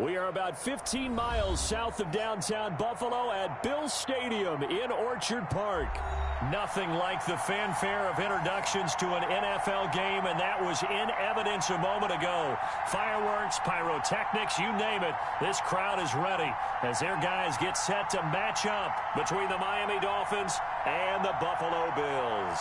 We are about 15 miles south of downtown Buffalo at Bill Stadium in Orchard Park. Nothing like the fanfare of introductions to an NFL game, and that was in evidence a moment ago. Fireworks, pyrotechnics, you name it. This crowd is ready as their guys get set to match up between the Miami Dolphins and the Buffalo Bills.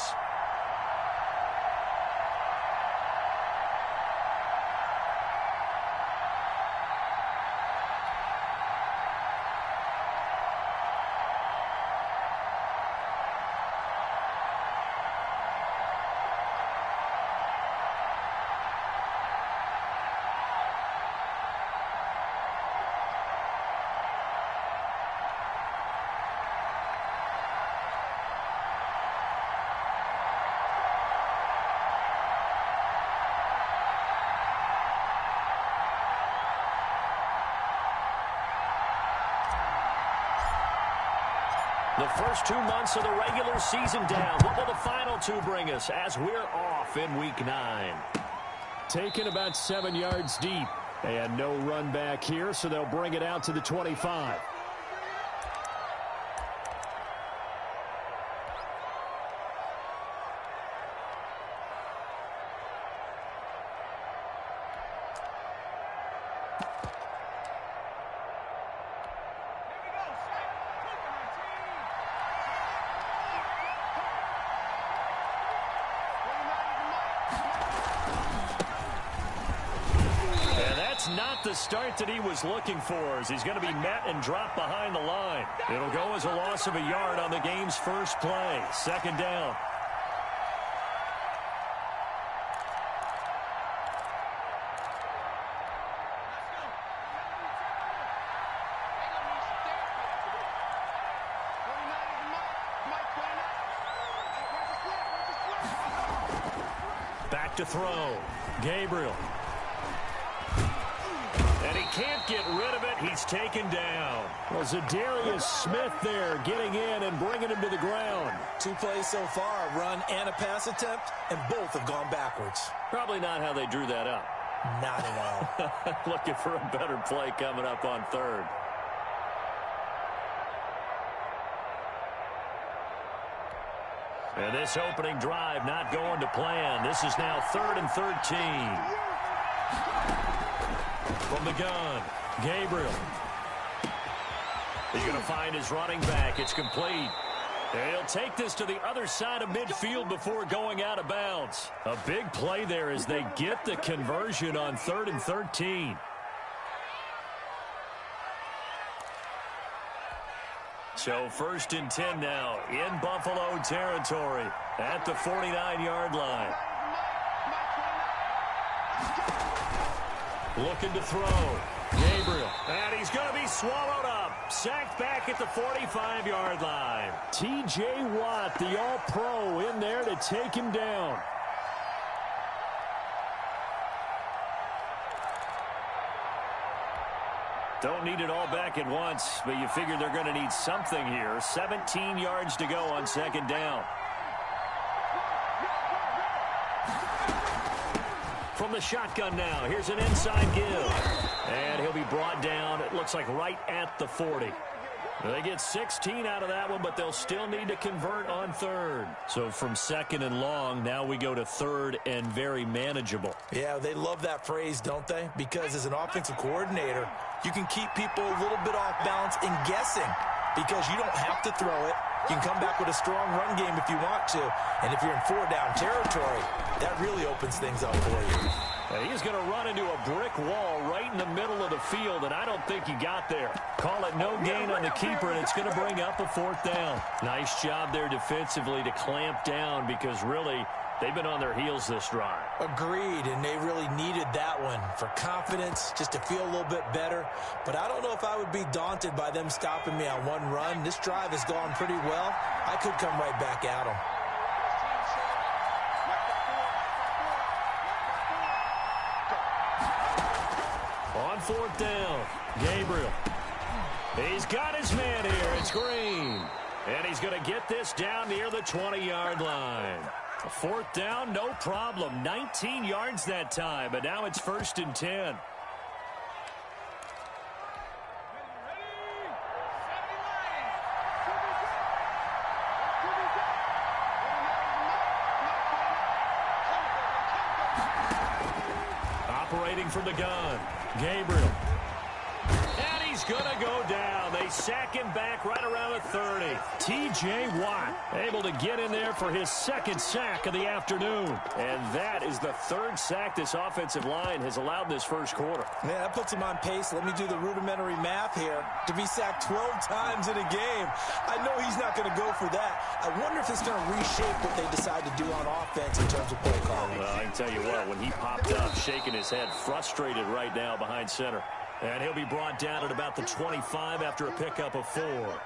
The first 2 months of the regular season down. What will the final two bring us as we're off in Week 9? Taken about 7 yards deep. And no run back here, so they'll bring it out to the 25. Not the start that he was looking for, as he's going to be met and dropped behind the line. It'll go as a loss of a yard on the game's first play. Second down. Back to throw. Gabriel. And he can't get rid of it. He's taken down. Well, Zadarius Smith there getting in and bringing him to the ground. 2 plays so far, a run and a pass attempt, and both have gone backwards. Probably not how they drew that up. Not at all. Looking for a better play coming up on third. And this opening drive not going to plan. This is now 3rd and 13. From the gun, Gabriel. He's going to find his running back. It's complete. And he'll take this to the other side of midfield before going out of bounds. A big play there as they get the conversion on 3rd and 13. So 1st and 10 now in Buffalo territory at the 49-yard line. Looking to throw. Gabriel. And he's going to be swallowed up. Sacked back at the 45-yard line. T.J. Watt, the all-pro, in there to take him down. Don't need it all back at once, but you figure they're going to need something here. 17 yards to go on 2nd down. From the shotgun now, here's an inside give. And he'll be brought down, it looks like right at the 40. They get 16 out of that one, but they'll still need to convert on 3rd. So from 2nd and long, now we go to 3rd and very manageable. Yeah, they love that phrase, don't they? Because as an offensive coordinator, you can keep people a little bit off balance and guessing because you don't have to throw it. You can come back with a strong run game if you want to. And if you're in 4-down territory, that really opens things up for you. He's going to run into a brick wall right in the middle of the field, and I don't think he got there. Call it no gain on the keeper, and it's going to bring up a 4th down. Nice job there defensively to clamp down because really they've been on their heels this drive. Agreed, and they really needed that one for confidence, just to feel a little bit better. But I don't know if I would be daunted by them stopping me on one run. This drive has gone pretty well. I could come right back at them. On 4th down, Gabriel. He's got his man here. It's Green. And he's going to get this down near the 20-yard line. A 4th down, no problem. 19 yards that time, but now it's 1st and 10. waiting from the gun. Gabriel. And he's going to go down. They sack him back right around the 30. T.J. Watt able to get in there for his second sack of the afternoon. And that is the third sack this offensive line has allowed this first quarter. Man, that puts him on pace. Let me do the rudimentary math here. To be sacked 12 times in a game, I know he's not going to go for that. I wonder if it's going to reshape what they decide to do on offense in terms of play calling. Well, I can tell you what, when he popped up, shaking his head, frustrated right now behind center. And he'll be brought down at about the 25 after a pickup of 4. Well,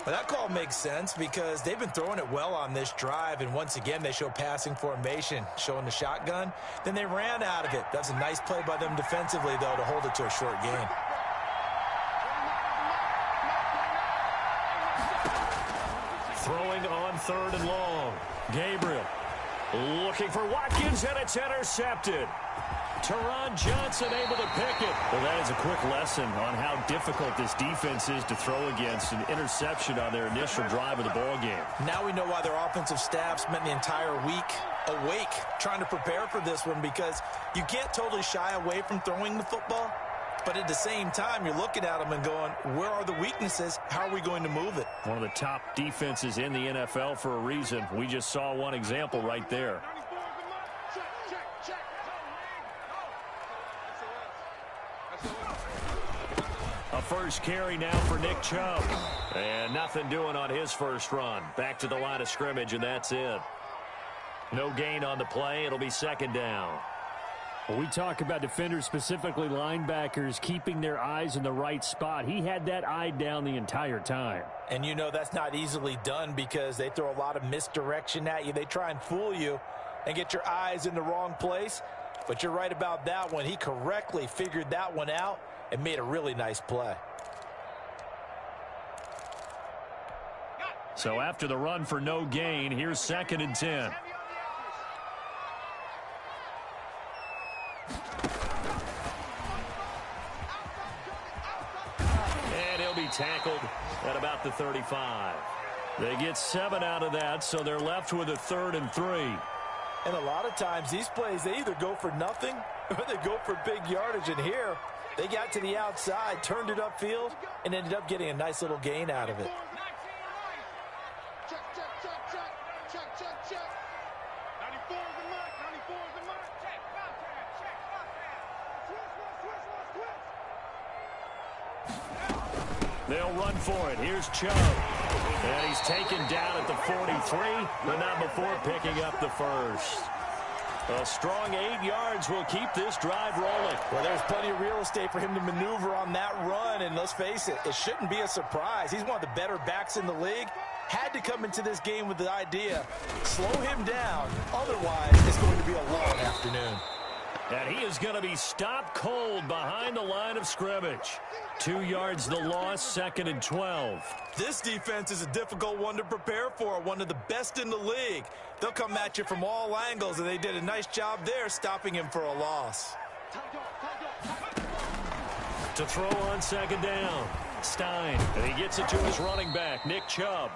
that call makes sense because they've been throwing it well on this drive, and once again they show passing formation, showing the shotgun. Then they ran out of it. That's a nice play by them defensively, though, to hold it to a short gain. Throwing on 3rd and long. Gabriel looking for Watkins, and it's intercepted. Teron Johnson able to pick it. Well, that is a quick lesson on how difficult this defense is to throw against. An interception on their initial drive of the ball game. Now we know why their offensive staff spent the entire week awake trying to prepare for this one, because you can't totally shy away from throwing the football, but at the same time you're looking at them and going, where are the weaknesses? How are we going to move it? One of the top defenses in the NFL for a reason. We just saw one example right there. A first carry now for Nick Chubb. And nothing doing on his first run. Back to the line of scrimmage, and that's it. No gain on the play. It'll be second down. Well, we talk about defenders, specifically linebackers, keeping their eyes in the right spot. He had that eye down the entire time. And you know that's not easily done because they throw a lot of misdirection at you. They try and fool you and get your eyes in the wrong place. But you're right about that one. He correctly figured that one out and made a really nice play. So after the run for no gain, here's 2nd and 10. And he'll be tackled at about the 35. They get 7 out of that, so they're left with a 3rd and 3. And a lot of times these plays, they either go for nothing or they go for big yardage. And here, they got to the outside, turned it upfield, and ended up getting a nice little gain out of it. They'll run for it. Here's Chubb. And he's taken down at the 43, but not before picking up the first. A strong 8 yards will keep this drive rolling. Well, there's plenty of real estate for him to maneuver on that run, and let's face it, it shouldn't be a surprise. He's one of the better backs in the league. Had to come into this game with the idea, slow him down, otherwise it's going to be a long afternoon. And he is going to be stopped cold behind the line of scrimmage. 2 yards the loss, 2nd and 12. This defense is a difficult one to prepare for, one of the best in the league. They'll come at you from all angles, and they did a nice job there stopping him for a loss. To throw on 2nd down, Stein. And he gets it to his running back, Nick Chubb.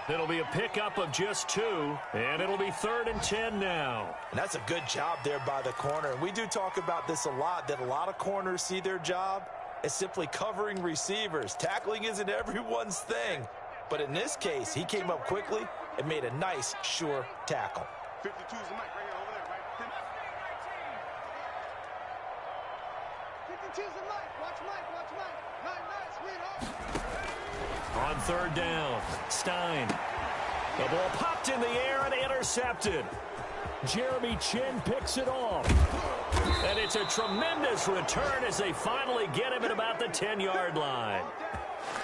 It'll be a pickup of just 2, and it'll be 3rd and 10 now. And that's a good job there by the corner. We do talk about this a lot, that a lot of corners see their job as simply covering receivers. Tackling isn't everyone's thing. But in this case, he came up quickly and made a nice, sure tackle. 52 is the mic right here over there, right? 52 is the mic. Watch Mike, watch Mike. Nice, On 3rd down, Stein. The ball popped in the air and intercepted. Jeremy Chinn picks it off. And it's a tremendous return as they finally get him at about the 10-yard line.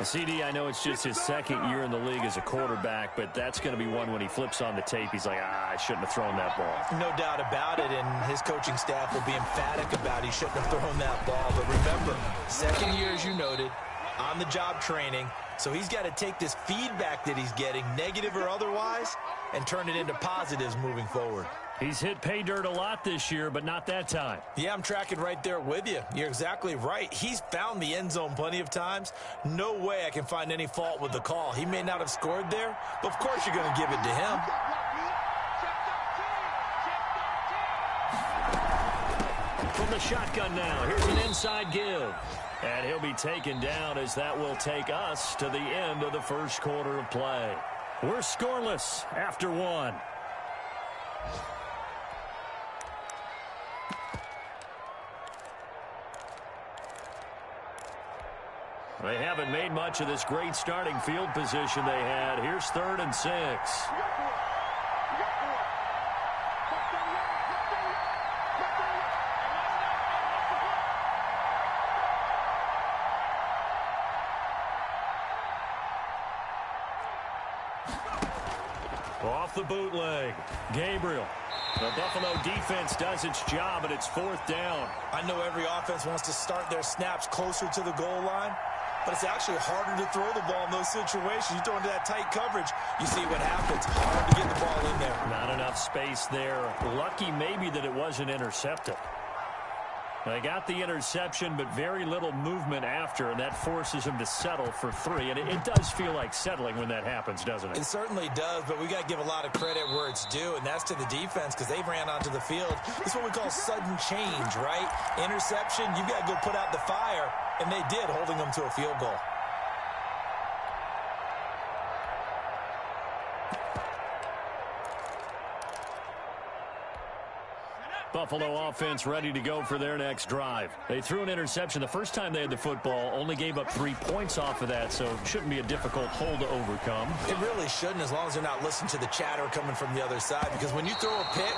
CD, I know it's just his 2nd year in the league as a quarterback, but that's going to be one when he flips on the tape. He's like, I shouldn't have thrown that ball. No doubt about it, and his coaching staff will be emphatic about he shouldn't have thrown that ball. But remember, 2nd year, as you noted, on-the-job training. So he's got to take this feedback that he's getting, negative or otherwise, and turn it into positives moving forward. He's hit pay dirt a lot this year, but not that time. Yeah, I'm tracking right there with you. You're exactly right. He's found the end zone plenty of times. No way I can find any fault with the call. He may not have scored there, but of course you're going to give it to him. the shotgun now. Here's an inside give. And he'll be taken down as that will take us to the end of the first quarter of play. We're scoreless after one. They haven't made much of this great starting field position they had. Here's 3rd and 6. Off the bootleg. Gabriel. The Buffalo defense does its job, and it's 4th down. I know every offense wants to start their snaps closer to the goal line, but it's actually harder to throw the ball in those situations. You throw into that tight coverage, you see what happens. Hard to get the ball in there. Not enough space there. Lucky maybe that it wasn't intercepted. They got the interception, but very little movement after, and that forces him to settle for 3. And it does feel like settling when that happens, doesn't it? It certainly does, but we got to give a lot of credit where it's due, and that's to the defense because they ran onto the field. It's what we call sudden change, right? Interception, you've got to go put out the fire, and they did, holding them to a field goal. Buffalo offense ready to go for their next drive. They threw an interception the first time they had the football, only gave up 3 points off of that, so it shouldn't be a difficult hole to overcome. It really shouldn't, as long as they're not listening to the chatter coming from the other side, because when you throw a pick,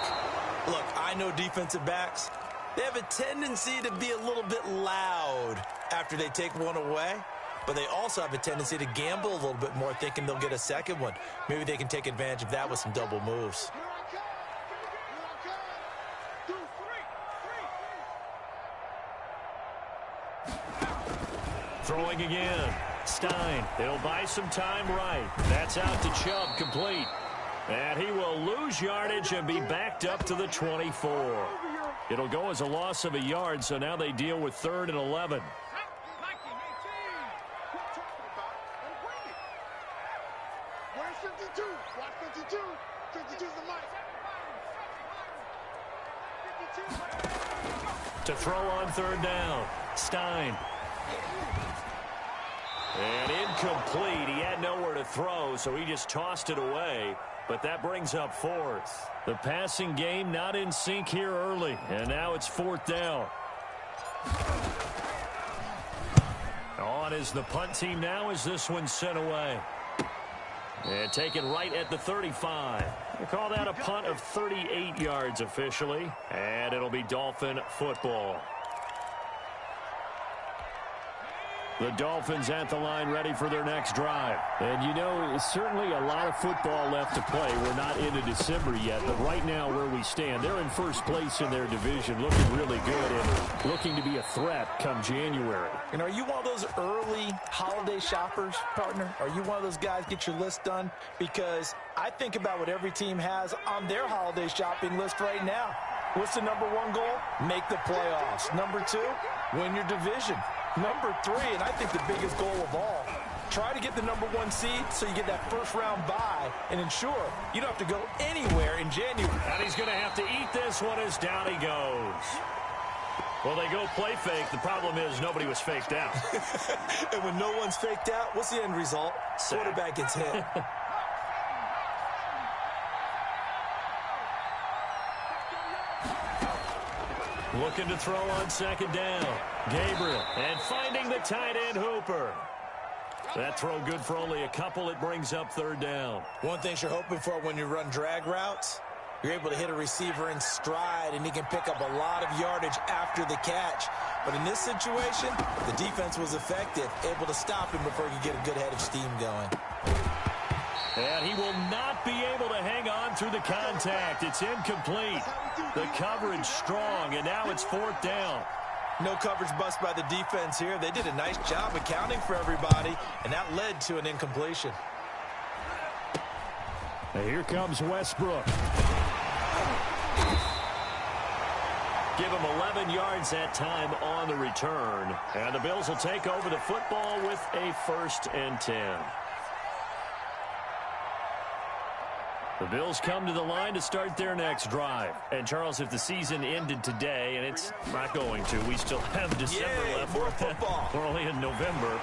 look, I know defensive backs, they have a tendency to be a little bit loud after they take one away, but they also have a tendency to gamble a little bit more, thinking they'll get a second one. Maybe they can take advantage of that with some double moves. Throwing again. Stein. They'll buy some time right. That's out to Chubb, complete. And he will lose yardage and be backed up to the 24. It'll go as a loss of a yard, so now they deal with 3rd and 11. Where's 52? Watch 52. 52's the mic. 52. To throw on 3rd down. Stein. And incomplete. He had nowhere to throw, so he just tossed it away. But that brings up 4th. The passing game not in sync here early. And now it's 4th down. On is the punt team now as this one's sent away. And taken right at the 35. They call that a punt of 38 yards officially. And it'll be Dolphin football. The Dolphins at the line ready for their next drive. And you know, certainly a lot of football left to play. We're not into December yet, but right now where we stand, they're in first place in their division, looking really good and looking to be a threat come January. And are you one of those early holiday shoppers, partner? Are you one of those guys get your list done? Because I think about what every team has on their holiday shopping list right now. What's the #1 goal? Make the playoffs. #2, win your division. #3, and I think the biggest goal of all, try to get the #1 seed so you get that first-round bye and ensure you don't have to go anywhere in January. And he's going to have to eat this one as down he goes. Well, they go play fake. The problem is nobody was faked out. And when no one's faked out, what's the end result? Quarterback gets hit. Looking to throw on 2nd down. Gabriel. And finding the tight end, Hooper. That throw good for only a couple. It brings up 3rd down. One thing you're hoping for when you run drag routes, you're able to hit a receiver in stride, and he can pick up a lot of yardage after the catch. But in this situation, the defense was effective, able to stop him before he could get a good head of steam going. And he will not be able to hang on through the contact. It's incomplete. The coverage strong, and now it's 4th down. No coverage bust by the defense here. They did a nice job accounting for everybody, and that led to an incompletion. Now here comes Westbrook. Give him 11 yards that time on the return. And the Bills will take over the football with a 1st and 10. The Bills come to the line to start their next drive. And, Charles, if the season ended today, and it's not going to, we still have December left. More football. We're only in November.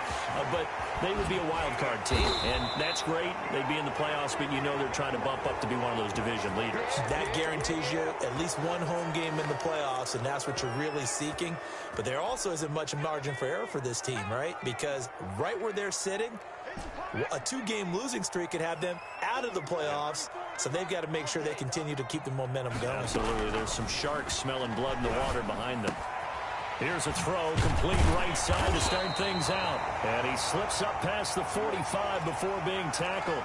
But they would be a wild card team. And that's great. They'd be in the playoffs, but you know they're trying to bump up to be one of those division leaders. That guarantees you at least one home game in the playoffs, and that's what you're really seeking. But there also isn't much margin for error for this team, right? Because right where they're sitting, a 2-game losing streak could have them out of the playoffs, so they've got to make sure they continue to keep the momentum going. Absolutely. There's some sharks smelling blood in the water behind them. Here's a throw, complete right side to start things out. And he slips up past the 45 before being tackled.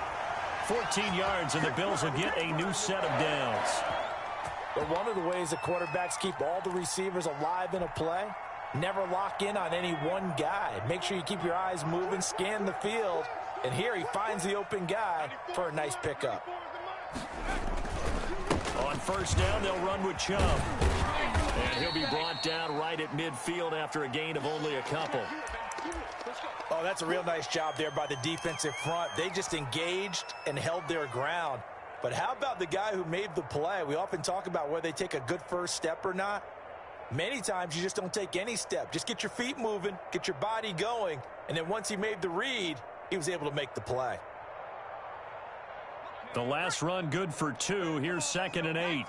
14 yards, and the Bills will get a new set of downs. But one of the ways that quarterbacks keep all the receivers alive in a play, never lock in on any one guy. Make sure you keep your eyes moving, scan the field. And here he finds the open guy for a nice pickup. On first down, they'll run with Chubb. And he'll be brought down right at midfield after a gain of only a couple. Oh, that's a real nice job there by the defensive front. They just engaged and held their ground. But how about the guy who made the play? We often talk about whether they take a good first step or not. Many times you just don't take any step. Just get your feet moving, get your body going, and then once he made the read, he was able to make the play. The last run good for 2. Here's 2nd and 8.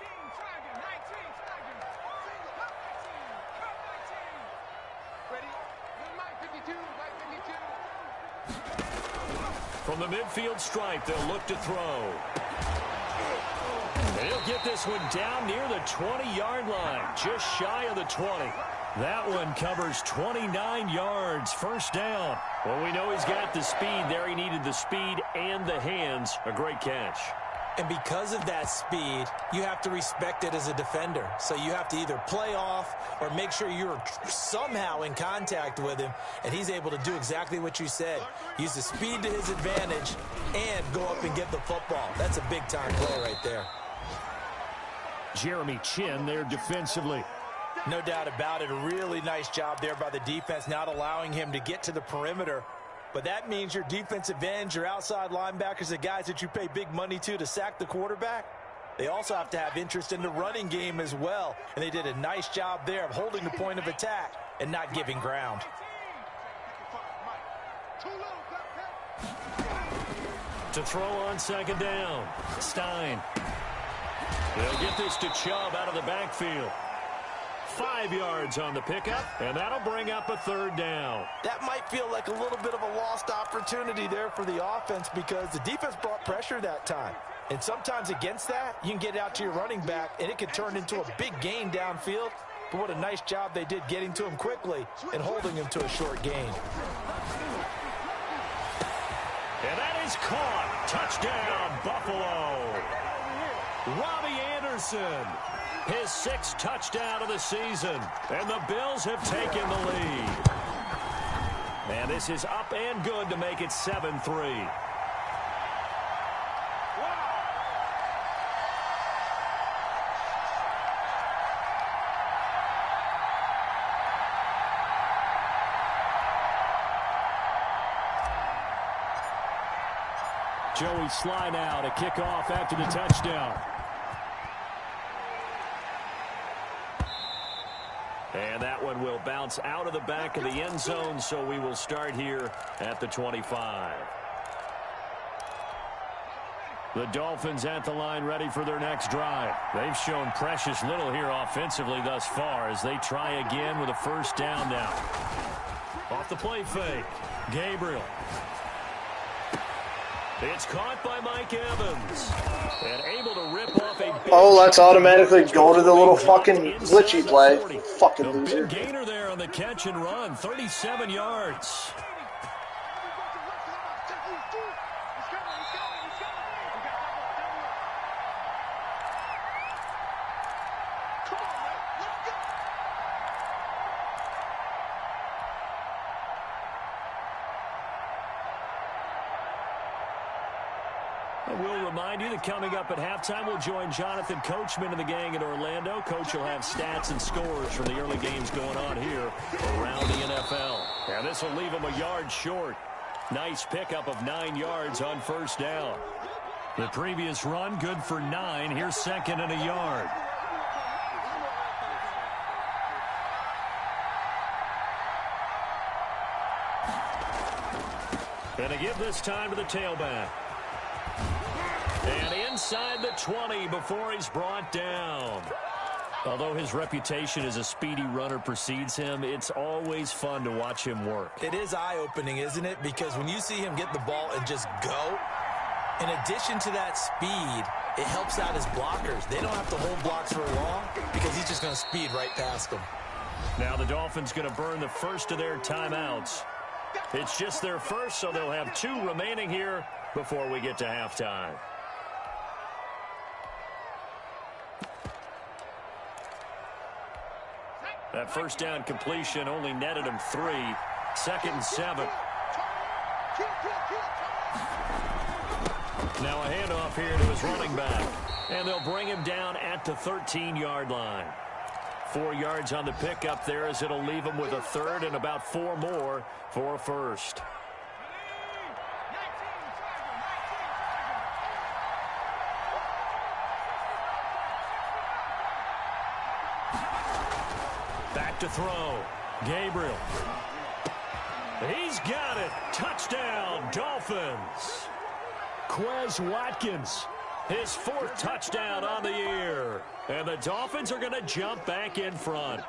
From the midfield stripe, they'll look to throw. He'll get this one down near the 20-yard line, just shy of the 20. That one covers 29 yards, first down. Well, we know he's got the speed there. He needed the speed and the hands. A great catch. And because of that speed, you have to respect it as a defender. So you have to either play off or make sure you're somehow in contact with him, and he's able to do exactly what you said. Use the speed to his advantage and go up and get the football. That's a big-time play right there. Jeremy Chinn there defensively. No doubt about it. A really nice job there by the defense, not allowing him to get to the perimeter. But that means your defensive ends, your outside linebackers, the guys that you pay big money to sack the quarterback, they also have to have interest in the running game as well. And they did a nice job there of holding the point of attack and not giving ground. To throw on 2nd down, Stein. They'll get this to Chubb out of the backfield. 5 yards on the pickup, and that'll bring up a 3rd down. That might feel like a little bit of a lost opportunity there for the offense because the defense brought pressure that time. And sometimes against that, you can get out to your running back, and it could turn into a big gain downfield. But what a nice job they did getting to him quickly and holding him to a short gain. And that is caught. Touchdown, Buffalo. Robbie Anderson, his 6th touchdown of the season, and the Bills have taken the lead. And this is up and good to make it 7-3. Joey Sly now to kick off after the touchdown. And that one will bounce out of the back of the end zone, so we will start here at the 25. The Dolphins at the line ready for their next drive. They've shown precious little here offensively thus far as they try again with a first down now. Off the play fake, Gabriel. It's caught by Mike Evans. And able to rip off a big... Oh, let's automatically go to the little fucking glitchy play. Fucking loser. Big gainer there on the catch and run. 37 yards. We'll remind you that coming up at halftime, we'll join Jonathan Coachman and the gang in Orlando. Coach will have stats and scores from the early games going on here around the NFL. And this will leave him a yard short. Nice pickup of 9 yards on first down. The previous run, good for 9. Here's second and a yard. And to give this time to the tailback. And inside the 20 before he's brought down. Although his reputation as a speedy runner precedes him, it's always fun to watch him work. It is eye-opening, isn't it? Because when you see him get the ball and just go, in addition to that speed, it helps out his blockers. They don't have to hold blocks for long because he's just going to speed right past them. Now the Dolphins going to burn the first of their timeouts. It's just their first, so they'll have 2 remaining here before we get to halftime. That first down completion only netted him 3. Second and 7. Now a handoff here to his running back. And they'll bring him down at the 13-yard line. 4 yards on the pickup there as it'll leave him with a third and about 4 more for a first. Back to throw. Gabriel. He's got it. Touchdown, Dolphins. Quez Watkins. His 4th touchdown on the year. And the Dolphins are going to jump back in front.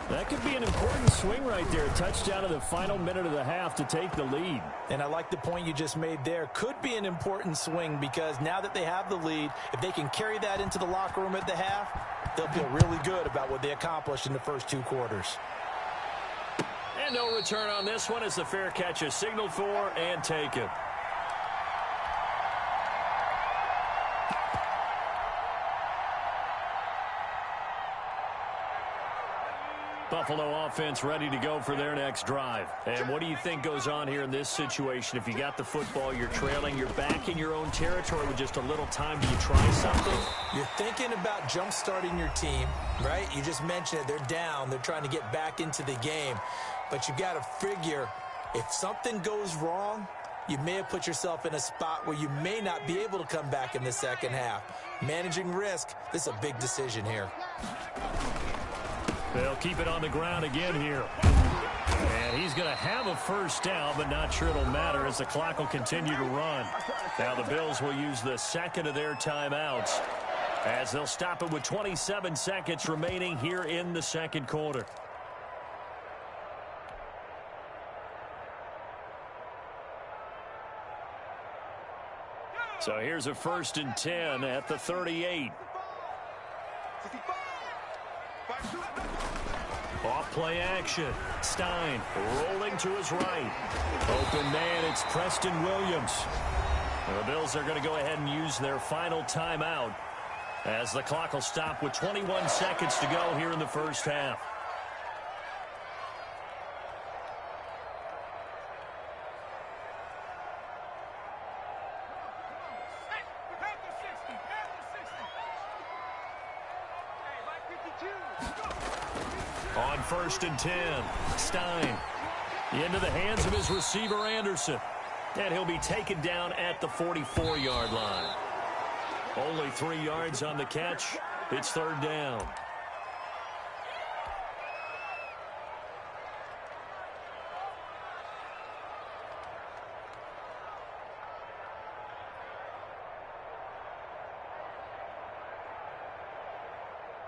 That could be an important swing right there. Touchdown in the final minute of the half to take the lead. And I like the point you just made there. Could be an important swing because now that they have the lead, if they can carry that into the locker room at the half, they'll feel really good about what they accomplished in the first 2 quarters. And no return on this one as the fair catch is signaled for and taken. Buffalo offense ready to go for their next drive. And what do you think goes on here in this situation? If you got the football, you're trailing, you're back in your own territory with just a little time. Do you try something? You're thinking about jump-starting your team, right? You just mentioned it. They're down. They're trying to get back into the game. But you've got to figure if something goes wrong, you may have put yourself in a spot where you may not be able to come back in the second half. Managing risk, this is a big decision here. They'll keep it on the ground again here. And he's going to have a first down, but not sure it'll matter as the clock will continue to run. Now the Bills will use the second of their timeouts as they'll stop it with 27 seconds remaining here in the second quarter. So here's a 1st and 10 at the 38. Off play action. Stein rolling to his right. Open man, it's Preston Williams. The Bills are going to go ahead and use their final timeout as the clock will stop with 21 seconds to go here in the first half. On 1st and 10, Stein into the hands of his receiver Anderson. And he'll be taken down at the 44-yard line. Only 3 yards on the catch. It's 3rd down.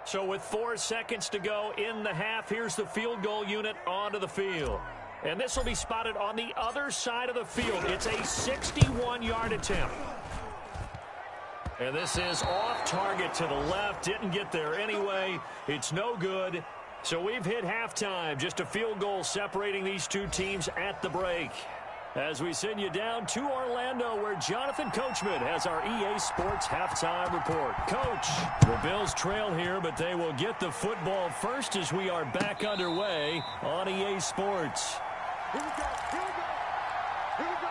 So with 4 seconds to go in the half, here's the field goal unit onto the field. And this will be spotted on the other side of the field. It's a 61-yard attempt. And this is off target to the left. Didn't get there anyway. It's no good. So we've hit halftime. Just a field goal separating these 2 teams at the break. As we send you down to Orlando, where Jonathan Coachman has our EA Sports halftime report. Coach, the Bills trail here, but they will get the football first as we are back underway on EA Sports. Here we go. Here we go. Here we go.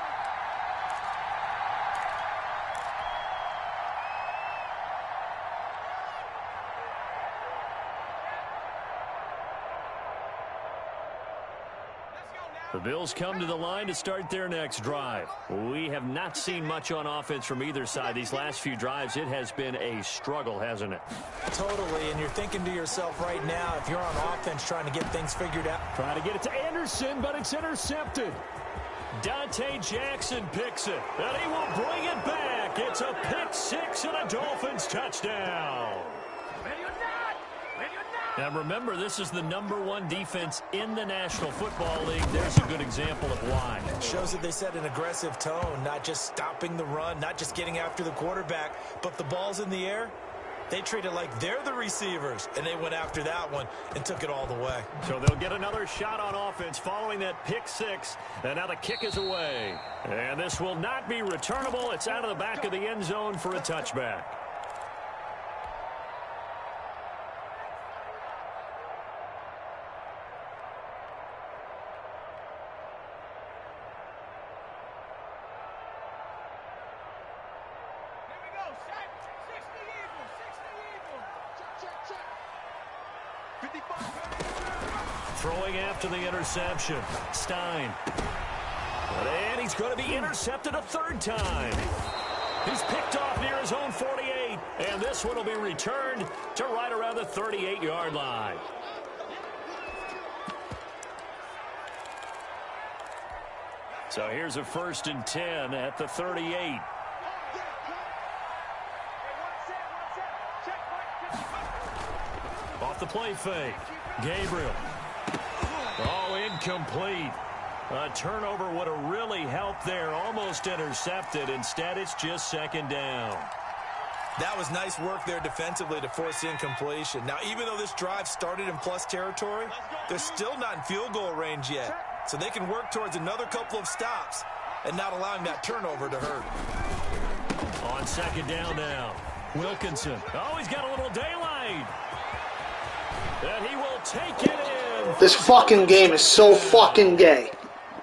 Let's go now. The Bills come to the line to start their next drive. We have not seen much on offense from either side. These last few drives, it has been a struggle, hasn't it? Totally, and you're thinking to yourself right now, if you're on offense trying to get things figured out. Trying to get it to Anderson, but it's intercepted. Dante Jackson picks it, and he will bring it back. It's a pick six and a Dolphins touchdown. And remember, this is the #1 defense in the National Football League. There's a good example of why. Shows that they set an aggressive tone, not just stopping the run, not just getting after the quarterback, but the ball's in the air. They treat it like they're the receivers, and they went after that one and took it all the way. So they'll get another shot on offense following that pick six, and now the kick is away. And this will not be returnable. It's out of the back of the end zone for a touchback. Throwing after the interception, Stein. And he's going to be intercepted a third time. He's picked off near his own 48, and this one will be returned to right around the 38-yard line. So here's a 1st and 10 at the 38. Off the play fake, Gabriel. Oh, incomplete. A turnover would have really helped there. Almost intercepted. Instead, it's just 2nd down. That was nice work there defensively to force the incompletion. Now, even though this drive started in plus territory, they're still not in field goal range yet. So they can work towards another couple of stops and not allowing that turnover to hurt. On 2nd down now, Wilkinson. Oh, he's got a little daylight. And he will take it in. This fucking game is so fucking gay.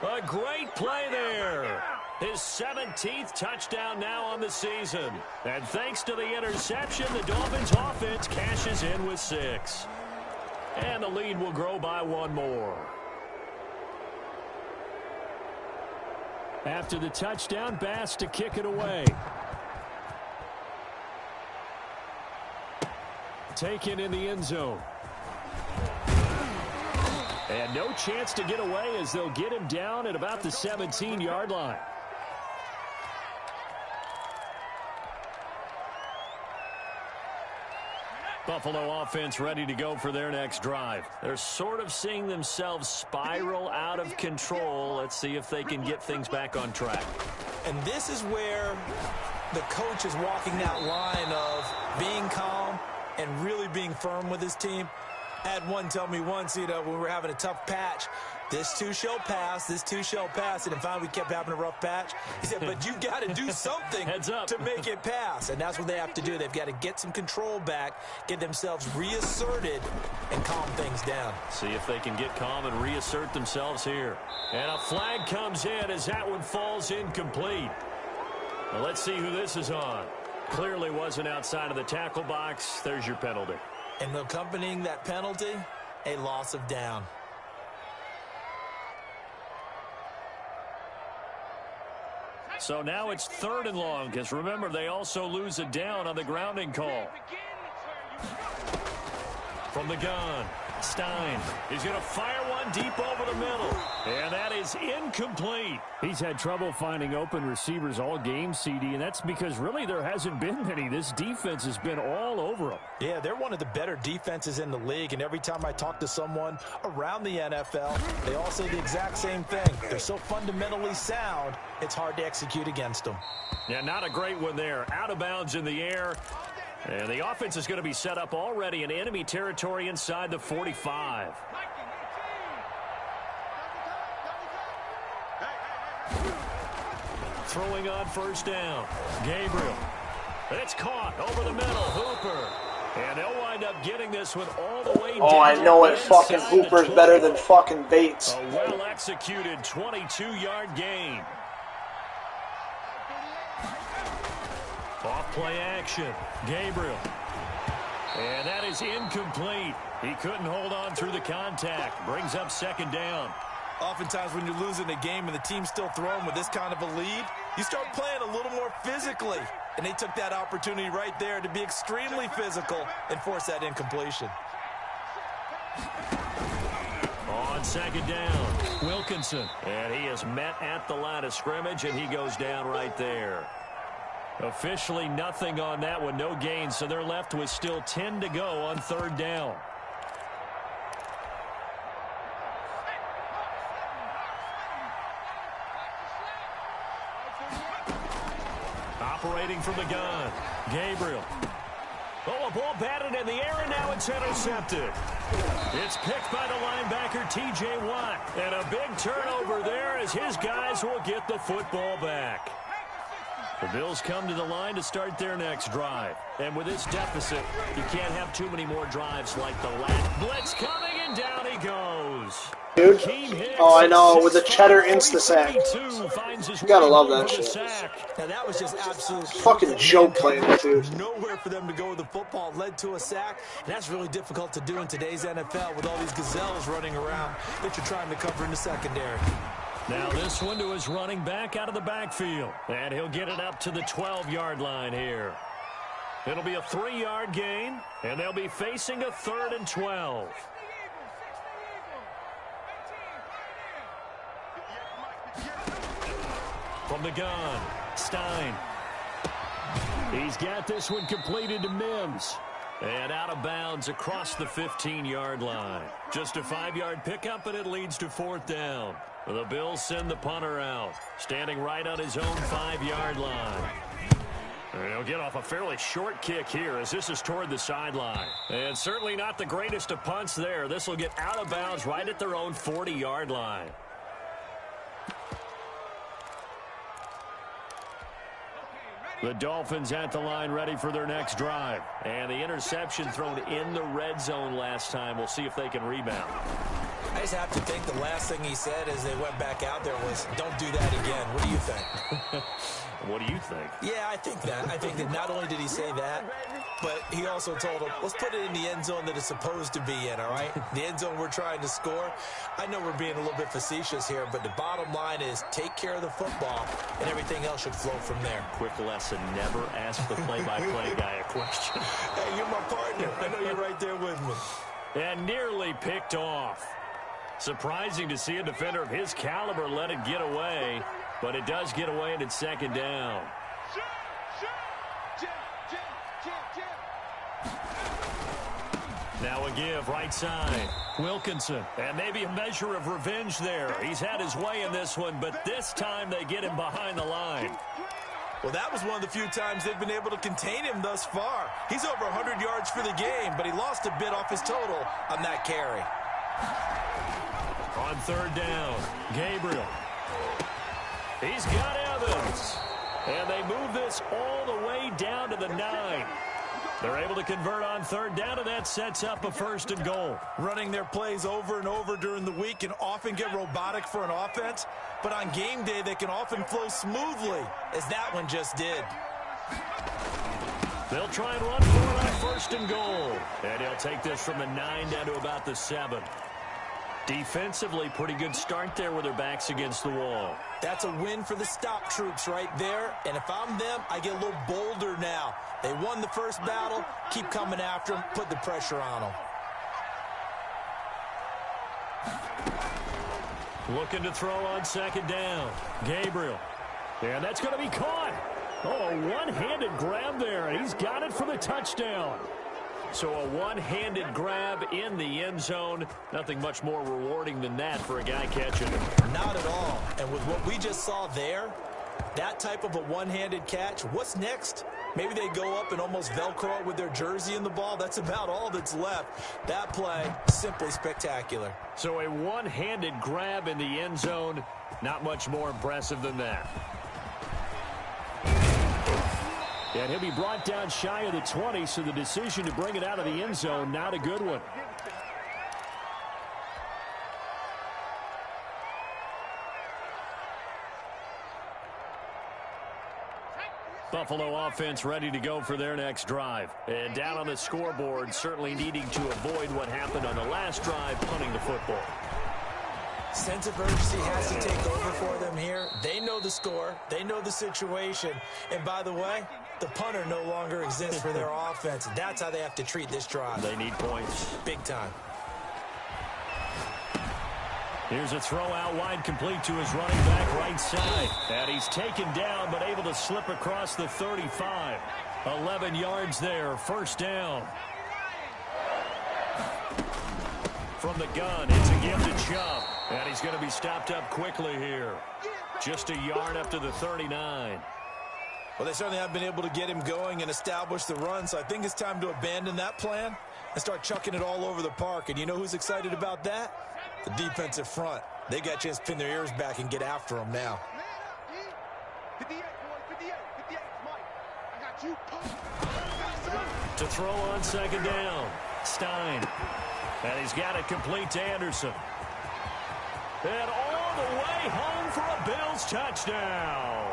A great play there. His 17th touchdown now on the season. And thanks to the interception, the Dolphins offense cashes in with 6. And the lead will grow by 1 more. After the touchdown, Bass to kick it away. Taken in the end zone. And no chance to get away as they'll get him down at about the 17-yard line. Buffalo offense ready to go for their next drive. They're sort of seeing themselves spiral out of control. Let's see if they can get things back on track. And this is where the coach is walking that line of being calm and really being firm with his team. I had one tell me once, when we were having a tough patch, this too shall pass, this too shall pass. And finally, we kept having a rough patch. He said, but you got to do something to make it pass. And that's what they have to do. They've got to get some control back, get themselves reasserted, and calm things down. See if they can get calm and reassert themselves here. And a flag comes in as that one falls incomplete. Well, let's see who this is on. Clearly wasn't outside of the tackle box. There's your penalty. And accompanying that penalty, a loss of down. So now it's 3rd and long, because remember, they also lose a down on the grounding call. From the gun, Stein. He's going to fire one deep over the middle. And that is incomplete. He's had trouble finding open receivers all game, CD, and that's because really there hasn't been many. This defense has been all over them. Yeah, they're one of the better defenses in the league, and every time I talk to someone around the NFL, they all say the exact same thing. They're so fundamentally sound, it's hard to execute against them. Yeah, not a great one there. Out of bounds in the air. And the offense is going to be set up already in enemy territory inside the 45. Throwing on 1st down. Gabriel. It's caught over the middle. Hooper. And they'll wind up getting this one all the way down. Oh, I know it. Fucking Hooper's better than fucking Bates. A well-executed 22-yard gain. Off play action. Gabriel. And that is incomplete. He couldn't hold on through the contact. Brings up 2nd down. Oftentimes when you're losing a game and the team's still throwing with this kind of a lead, you start playing a little more physically. And they took that opportunity right there to be extremely physical and force that incompletion. On second down, Wilkinson. And he is met at the line of scrimmage, and he goes down right there. Officially nothing on that one, no gain, so they're left with still 10 to go on third down. Operating from the gun, Gabriel. Oh, a ball batted in the air, and now it's intercepted. It's picked by the linebacker, T.J. Watt. And a big turnover there as his guys will get the football back. The Bills come to the line to start their next drive. And with this deficit, you can't have too many more drives like the last. Blitz coming, and down he goes. Dude. Oh, I know, with the cheddar insta-sack. You gotta love that shit. Now, that was just absolute fucking joke playing it, dude. Nowhere for them to go with the football. Led to a sack, and that's really difficult to do in today's NFL with all these gazelles running around that you're trying to cover in the secondary. Now this one to his running back out of the backfield. And he'll get it up to the 12-yard line here. It'll be a 3-yard gain, and they'll be facing a 3rd and 12. From the gun, Stein. He's got this one completed to Mims. And out of bounds across the 15-yard line. Just a 5-yard pickup, and it leads to 4th down. The Bills send the punter out, standing right on his own 5-yard line. And he'll get off a fairly short kick here as this is toward the sideline. And certainly not the greatest of punts there. This will get out of bounds right at their own 40-yard line. The Dolphins at the line ready for their next drive. And the interception thrown in the red zone last time. We'll see if they can rebound. I just have to think the last thing he said as they went back out there was, don't do that again. What do you think? What do you think? Yeah, I think that. I think that not only did he say that, but he also told him, let's put it in the end zone that it's supposed to be in, all right? The end zone we're trying to score. I know we're being a little bit facetious here, but the bottom line is take care of the football, and everything else should flow from there. Quick lesson, never ask the play-by-play guy a question. Hey, you're my partner. I know you're right there with me. And nearly picked off. Surprising to see a defender of his caliber let it get away, but it does get away and it's 2nd down. Now a give, right side. Wilkinson, and maybe a measure of revenge there. He's had his way in this one, but this time they get him behind the line. Well, that was one of the few times they've been able to contain him thus far. He's over 100 yards for the game, but he lost a bit off his total on that carry. On 3rd down, Gabriel. He's got Evans. And they move this all the way down to the 9. They're able to convert on 3rd down, and that sets up a 1st and goal. Running their plays over and over during the week can often get robotic for an offense, but on game day they can often flow smoothly, as that one just did. They'll try and run for it on 1st and goal. And he'll take this from the 9 down to about the 7. Defensively, pretty good start there with their backs against the wall. That's a win for the stop troops right there. And if I'm them, I get a little bolder now. They won the first battle. Keep coming after them. Put the pressure on them. Looking to throw on 2nd down. Gabriel. And that's going to be caught. Oh, a one-handed grab there, and he's got it for the touchdown. So a one-handed grab in the end zone. Nothing much more rewarding than that for a guy catching it. Not at all. And with what we just saw there, that type of a one-handed catch, what's next? Maybe they go up and almost Velcro with their jersey in the ball. That's about all that's left. That play, simply spectacular. So a one-handed grab in the end zone. Not much more impressive than that. And he'll be brought down shy of the 20, so the decision to bring it out of the end zone, not a good one. Buffalo offense ready to go for their next drive. And down on the scoreboard, certainly needing to avoid what happened on the last drive, punting the football. Sense of urgency has to take over for them here. They know the score. They know the situation. And by the way, the punter no longer exists for their offense. That's how they have to treat this drive. They need points. Big time. Here's a throw out wide, complete to his running back right side. And he's taken down, but able to slip across the 35. 11 yards there, first down. From the gun, it's a give to Chubb. And he's going to be stopped up quickly here. Just a yard up to the 39. Well, they certainly haven't been able to get him going and establish the run, so I think it's time to abandon that plan and start chucking it all over the park. And you know who's excited about that? The defensive front. They got a chance to pin their ears back and get after him now. To throw on second down, Stein. And he's got it complete to Anderson. And all the way home for a Bills touchdown.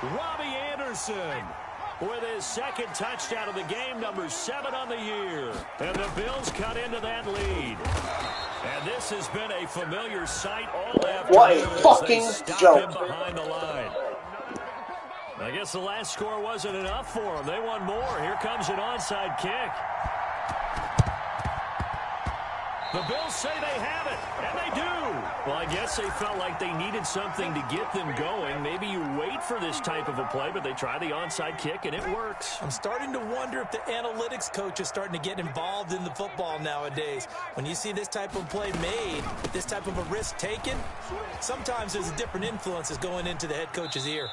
Robbie Anderson with his second touchdown of the game, number 7 on the year. And the Bills cut into that lead. And this has been a familiar sight all afternoon. What a fucking joke. Behind the line. I guess the last score wasn't enough for them. They want more. Here comes an onside kick. The Bills say they have it, and they do. Well, I guess they felt like they needed something to get them going. Maybe you wait for this type of a play, but they try the onside kick, and it works. I'm starting to wonder if the analytics coach is starting to get involved in the football nowadays. When you see this type of play made, this type of a risk taken, sometimes there's a different influences going into the head coach's ear.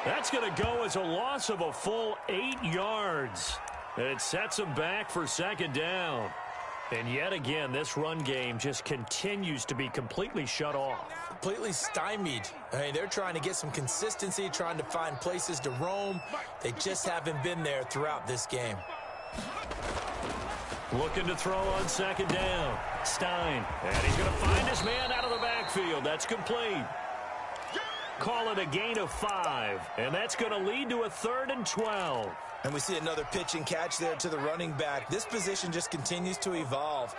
That's going to go as a loss of a full 8 yards. It sets them back for second down. And yet again, this run game just continues to be completely shut off. Completely stymied. I mean, they're trying to get some consistency, trying to find places to roam. They just haven't been there throughout this game. Looking to throw on second down. Stein. And he's going to find his man out of the backfield. That's complete. Call it a gain of 5. And that's going to lead to a 3rd and 12. And we see another pitch and catch there to the running back. This position just continues to evolve.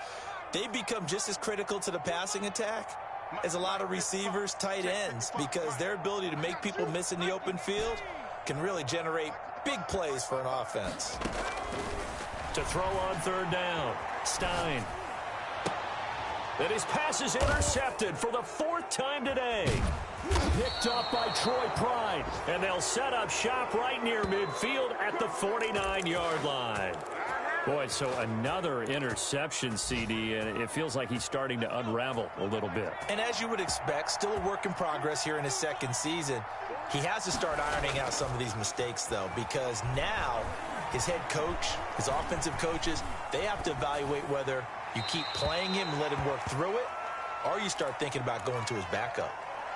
They become just as critical to the passing attack as a lot of receivers, tight ends, because their ability to make people miss in the open field can really generate big plays for an offense. To throw on third down, Stein. And his pass is intercepted for the 4th time today. Picked up by Troy Pride. And they'll set up shop right near midfield at the 49-yard line. Boy, so another interception, CD, and it feels like he's starting to unravel a little bit. And as you would expect, still a work in progress here in his second season. He has to start ironing out some of these mistakes, though, because now his head coach, his offensive coaches, they have to evaluate whether you keep playing him and let him work through it, or you start thinking about going to his backup.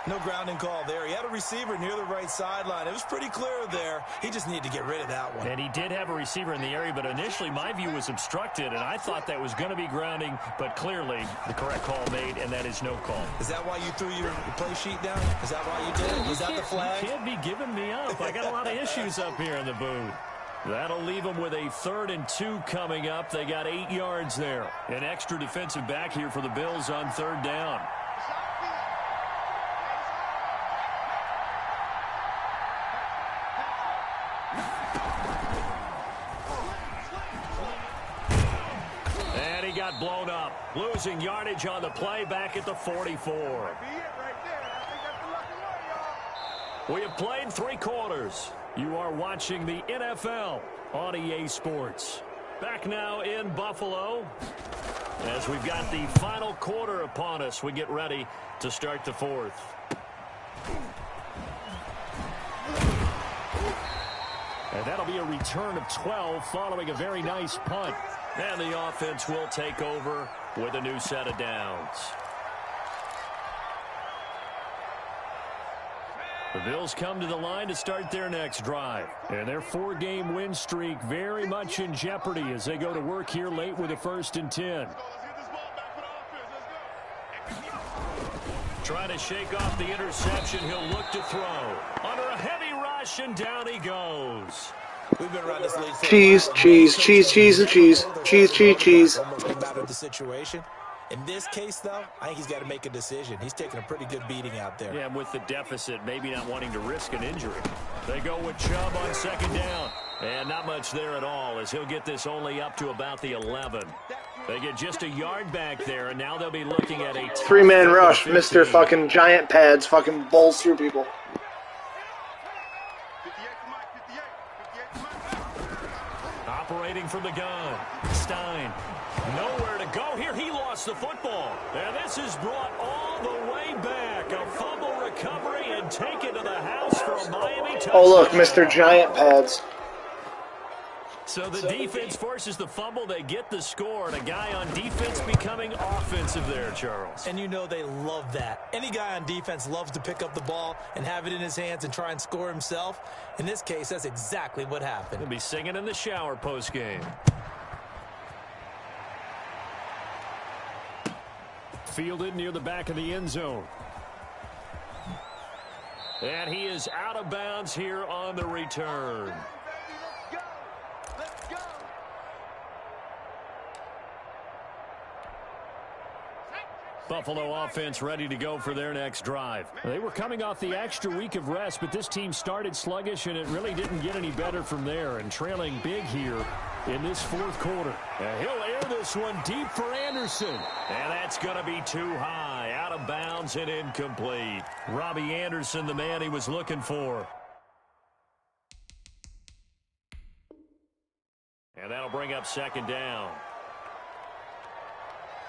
No grounding call there. He had a receiver near the right sideline. It was pretty clear there. He just needed to get rid of that one. And he did have a receiver in the area, but initially my view was obstructed, and I thought that was going to be grounding, but clearly the correct call made, and that is no call. Is that why you threw your play sheet down? Is that why you did it? Was that the flag? You can't be giving me up. I got a lot of issues up here in the booth. That'll leave them with a 3rd and 2 coming up. They got 8 yards there. An extra defensive back here for the Bills on 3rd down. And he got blown up. Losing yardage on the play back at the 44. We have played 3 quarters. You are watching the NFL on EA Sports. Back now in Buffalo as we've got the final quarter upon us. We get ready to start the 4th. And that'll be a return of 12 following a very nice punt. And the offense will take over with a new set of downs. The Bills come to the line to start their next drive. And their 4-game win streak very much in jeopardy as they go to work here late with a 1st and 10. Trying to shake off the interception. He'll look to throw. Under a heavy rush, and down he goes. We've been around this league for cheese, cheese, cheese, cheese, and cheese. Cheese, cheese, cheese. Almost come out of the situation. In this case, though, I think he's got to make a decision. He's taking a pretty good beating out there. Yeah, and with the deficit, maybe not wanting to risk an injury. They go with Chubb on second down. And not much there at all, as he'll get this only up to about the 11. They get just a yard back there, and now they'll be looking at a 3-man rush. Mr. fucking giant pads fucking bowls through people. Operating from the gun, Stein. Nowhere to go here. He lost the football. And this is brought all the way back. A fumble recovery and taken to the house for a Miami touchdown. Oh, look, Mr. Giant Pads. So the defense forces the fumble. They get the score, and a guy on defense becoming offensive there, Charles. And you know they love that. Any guy on defense loves to pick up the ball and have it in his hands and try and score himself. In this case, that's exactly what happened. He'll be singing in the shower postgame. Fielded near the back of the end zone. And he is out of bounds here on the return. Buffalo offense ready to go for their next drive. They were coming off the extra week of rest, but this team started sluggish, and it really didn't get any better from there, and trailing big here in this fourth quarter. And he'll air this one deep for Anderson. And that's going to be too high, out of bounds and incomplete. Robbie Anderson, the man he was looking for. And that'll bring up second down.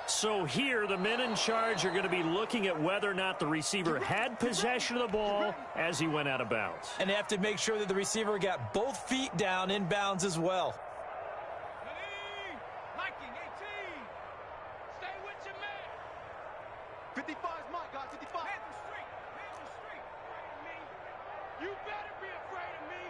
So here, the men in charge are going to be looking at whether or not the receiver had possession of the ball as he went out of bounds. And they have to make sure that the receiver got both feet down in bounds as well. 55 is mine, guys. 55. Hit the street. Hit the street. You better be afraid of me.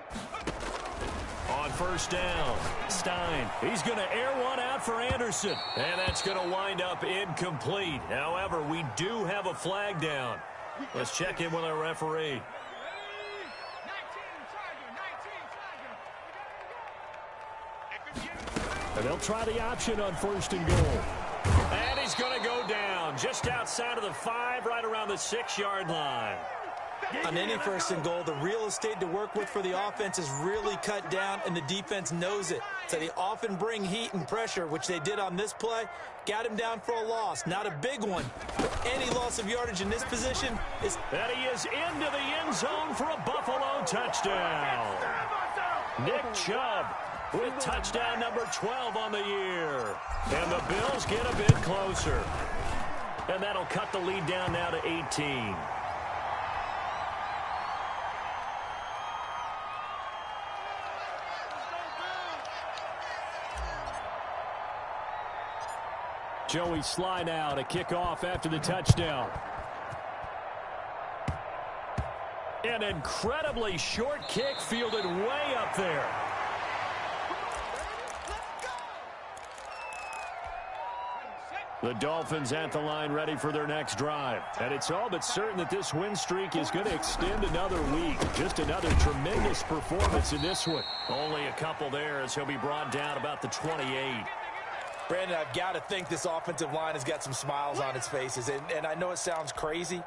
On first down, Stein. He's going to air one out for Anderson. And that's going to wind up incomplete. However, we do have a flag down. Let's check in with our referee. And they'll try the option on first and goal. And he's going to go down just outside of the 5, right around the 6-yard line. On any first and goal, the real estate to work with for the offense is really cut down, and the defense knows it. So they often bring heat and pressure, which they did on this play. Got him down for a loss. Not a big one, but any loss of yardage in this position is... And he is into the end zone for a Buffalo touchdown. Nick Chubb with touchdown number 12 on the year. And the Bills get a bit closer. And that'll cut the lead down now to 18. Joey Sly now to kick off after the touchdown. An incredibly short kick fielded way up there. The Dolphins at the line ready for their next drive. And it's all but certain that this win streak is going to extend another week. Just another tremendous performance in this one. Only a couple there as he'll be brought down about the 28. Brandon, I've got to think this offensive line has got some smiles on its faces. And I know it sounds crazy,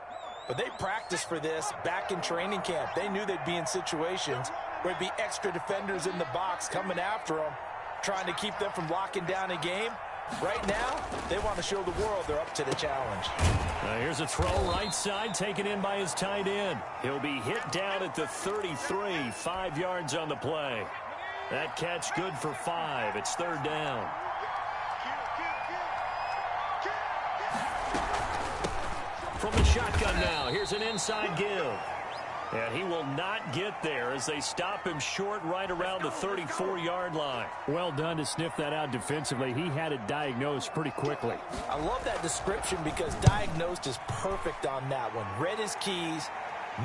but they practiced for this back in training camp. They knew they'd be in situations where there'd be extra defenders in the box coming after them, trying to keep them from locking down a game. Right now, they want to show the world they're up to the challenge. Here's a throw right side taken in by his tight end. He'll be hit down at the 33, 5 yards on the play. That catch good for 5. It's third down. From the shotgun now, here's an inside give. And he will not get there as they stop him short right around the 34-yard line. Well done to sniff that out defensively. He had it diagnosed pretty quickly. I love that description because diagnosed is perfect on that one. Read his keys,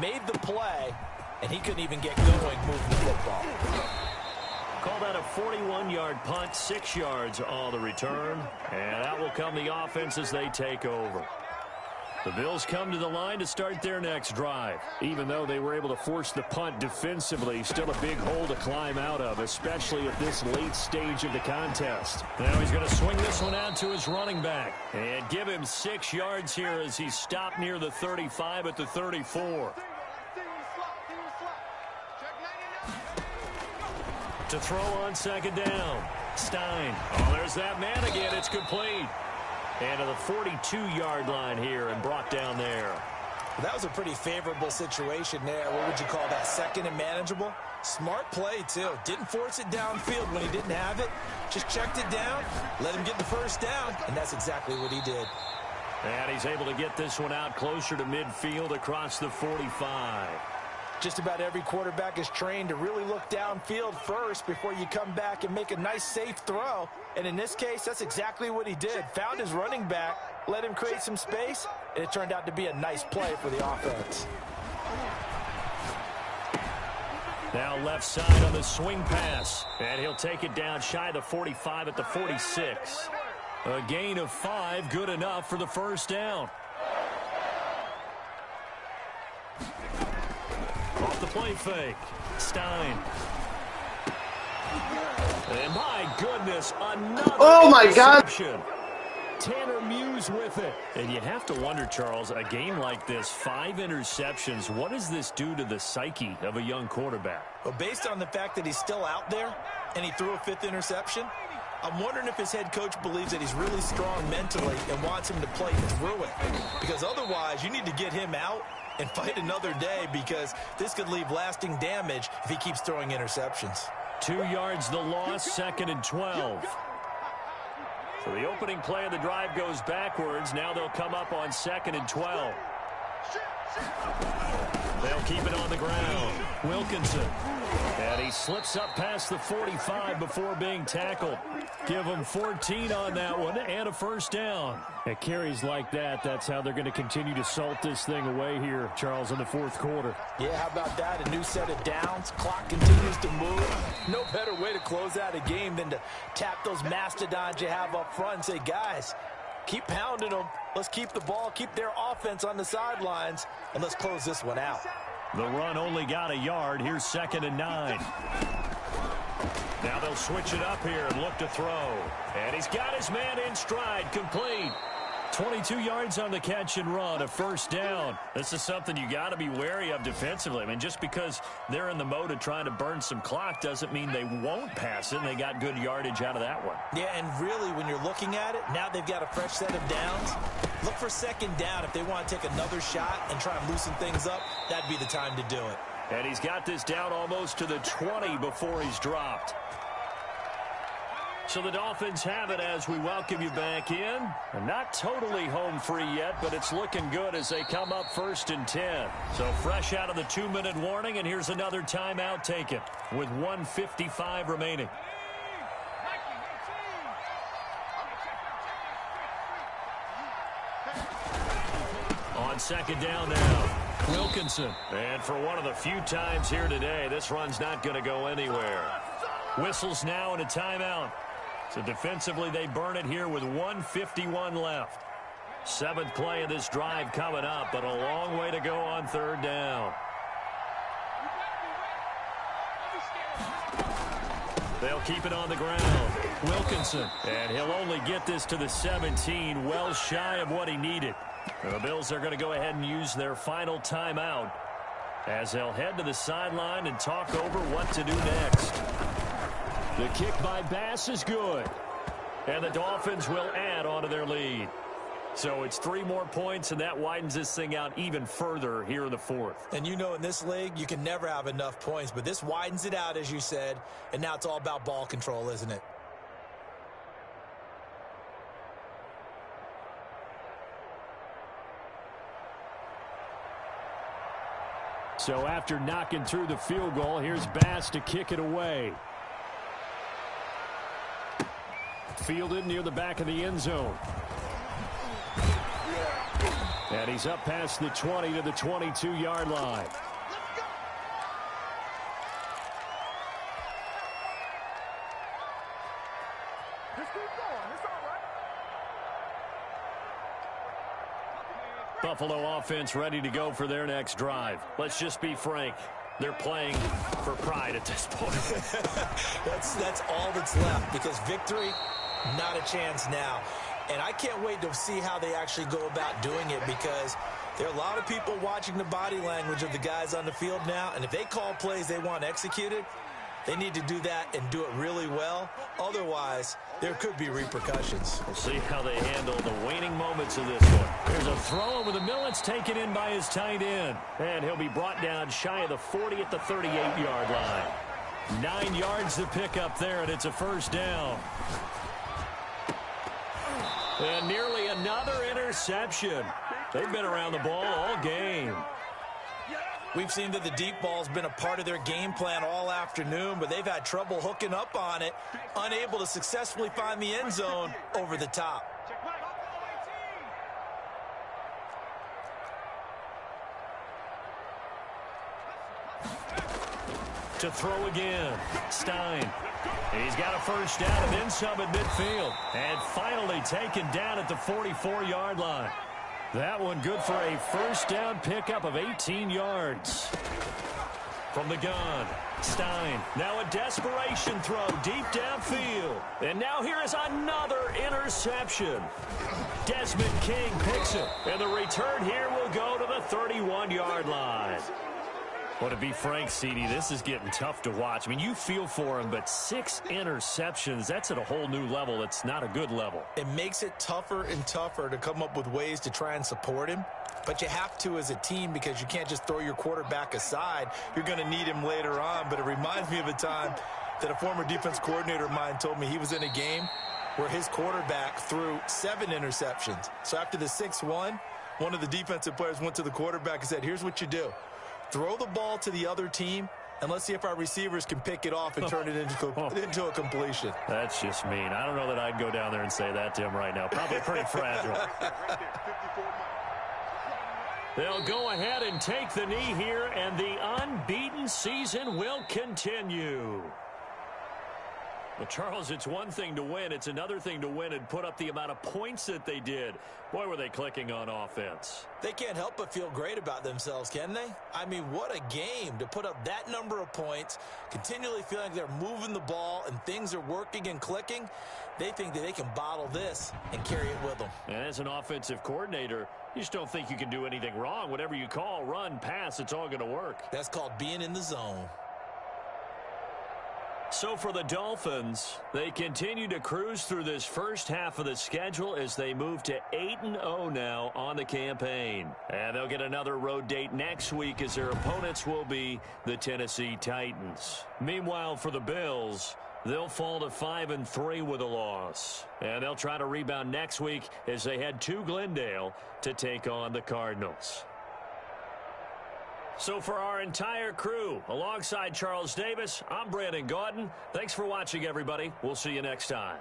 made the play, and he couldn't even get going moving the football. Call that a 41-yard punt, 6 yards on the return. And out will come the offense as they take over. The Bills come to the line to start their next drive. Even though they were able to force the punt defensively, still a big hole to climb out of, especially at this late stage of the contest. Now he's going to swing this one out to his running back and give him 6 yards here as he stopped near the 35 at the 34. To throw on second down. Stein. Oh, there's that man again. It's complete. And to the 42-yard line here and brought down there. That was a pretty favorable situation there. What would you call that? Second and manageable? Smart play, too. Didn't force it downfield when he didn't have it. Just checked it down, let him get the first down, and that's exactly what he did. And he's able to get this one out closer to midfield across the 45. Just about every quarterback is trained to really look downfield first before you come back and make a nice, safe throw. And in this case, that's exactly what he did. Found his running back, let him create some space, and it turned out to be a nice play for the offense. Now left side on the swing pass. And he'll take it down shy of the 45 at the 46. A gain of 5, good enough for the first down. Off the play fake. Stein. And my goodness, another Oh my God. Tanner Muse with it. And you have to wonder, Charles, a game like this, 5 interceptions, what does this do to the psyche of a young quarterback? Well, based on the fact that he's still out there and he threw a 5th interception, I'm wondering if his head coach believes that he's really strong mentally and wants him to play through it. Because otherwise, you need to get him out and fight another day, because this could leave lasting damage if he keeps throwing interceptions. 2 yards the loss, 2nd and 12. So the opening play of the drive goes backwards. Now they'll come up on 2nd and 12. They'll keep it on the ground. Wilkinson. And he slips up past the 45 before being tackled. Give him 14 on that one and a first down. At carries like that, that's how they're going to continue to salt this thing away here, Charles, in the 4th quarter. Yeah, how about that? A new set of downs. Clock continues to move. No better way to close out a game than to tap those mastodons you have up front and say, guys, keep pounding them. Let's keep the ball, keep their offense on the sidelines, and let's close this one out. The run only got a yard. Here's 2nd and 9. Now they'll switch it up here and look to throw. And he's got his man in stride, complete. 22 yards on the catch and run, a first down. This is something you got to be wary of defensively. I mean, just because they're in the mode of trying to burn some clock doesn't mean they won't pass it, and they got good yardage out of that one. Yeah, and really, when you're looking at it, now they've got a fresh set of downs. Look for 2nd down. If they want to take another shot and try and loosen things up, that'd be the time to do it. And he's got this down almost to the 20 before he's dropped. So the Dolphins have it as we welcome you back in. And not totally home free yet, but it's looking good as they come up 1st and 10. So fresh out of the 2-minute warning, and here's another timeout taken with 1:55 remaining. On 2nd down now, Wilkinson. And for one of the few times here today, this run's not going to go anywhere. Whistles now and a timeout. So defensively, they burn it here with 1:51 left. 7th play of this drive coming up, but a long way to go on 3rd down. They'll keep it on the ground. Wilkinson. And he'll only get this to the 17, well shy of what he needed. The Bills are going to go ahead and use their final timeout as they'll head to the sideline and talk over what to do next. The kick by Bass is good. And the Dolphins will add on to their lead. So it's 3 more points, and that widens this thing out even further here in the 4th. And you know, in this league, you can never have enough points, but this widens it out, as you said, and now it's all about ball control, isn't it? So after knocking through the field goal, here's Bass to kick it away. Fielded near the back of the end zone. And he's up past the 20 to the 22-yard line. Buffalo offense ready to go for their next drive. Let's just be frank. They're playing for pride at this point. That's all that's left, because victory, not a chance now. And I can't wait to see how they actually go about doing it, because there are a lot of people watching the body language of the guys on the field now, and if they call plays they want executed, they need to do that and do it really well. Otherwise, there could be repercussions. We'll see how they handle the waning moments of this one. There's a throw over the middle. It's taken in by his tight end. And he'll be brought down shy of the 40 at the 38-yard line. 9 yards to pick up there, and it's a first down. And nearly another interception. They've been around the ball all game. We've seen that the deep ball's been a part of their game plan all afternoon, but they've had trouble hooking up on it, unable to successfully find the end zone over the top. To throw again, Stein. He's got a first down and then some at midfield. And finally taken down at the 44-yard line. That one good for a first down pickup of 18 yards. From the gun, Stein. Now a desperation throw deep downfield. And now here is another interception. Desmond King picks it. And the return here will go to the 31-yard line. Well, to be frank, CD, this is getting tough to watch. I mean, you feel for him, but 6 interceptions, that's at a whole new level. It's not a good level. It makes it tougher and tougher to come up with ways to try and support him. But you have to as a team, because you can't just throw your quarterback aside. You're going to need him later on. But it reminds me of a time that a former defense coordinator of mine told me he was in a game where his quarterback threw 7 interceptions. So after the 6th one of the defensive players went to the quarterback and said, here's what you do. Throw the ball to the other team, and let's see if our receivers can pick it off and turn it into a completion. That's just mean. I don't know that I'd go down there and say that to him right now. Probably pretty fragile. They'll go ahead and take the knee here, and the unbeaten season will continue. Well, Charles, it's one thing to win. It's another thing to win and put up the amount of points that they did. Boy, were they clicking on offense. They can't help but feel great about themselves, can they? I mean, what a game to put up that number of points, continually feeling like they're moving the ball and things are working and clicking. They think that they can bottle this and carry it with them. And as an offensive coordinator, you just don't think you can do anything wrong. Whatever you call, run, pass, it's all going to work. That's called being in the zone. So for the Dolphins, they continue to cruise through this first half of the schedule as they move to 8-0 now on the campaign. And they'll get another road date next week as their opponents will be the Tennessee Titans. Meanwhile, for the Bills, they'll fall to 5-3 with a loss. And they'll try to rebound next week as they head to Glendale to take on the Cardinals. So for our entire crew, alongside Charles Davis, I'm Brandon Gaudin. Thanks for watching, everybody. We'll see you next time.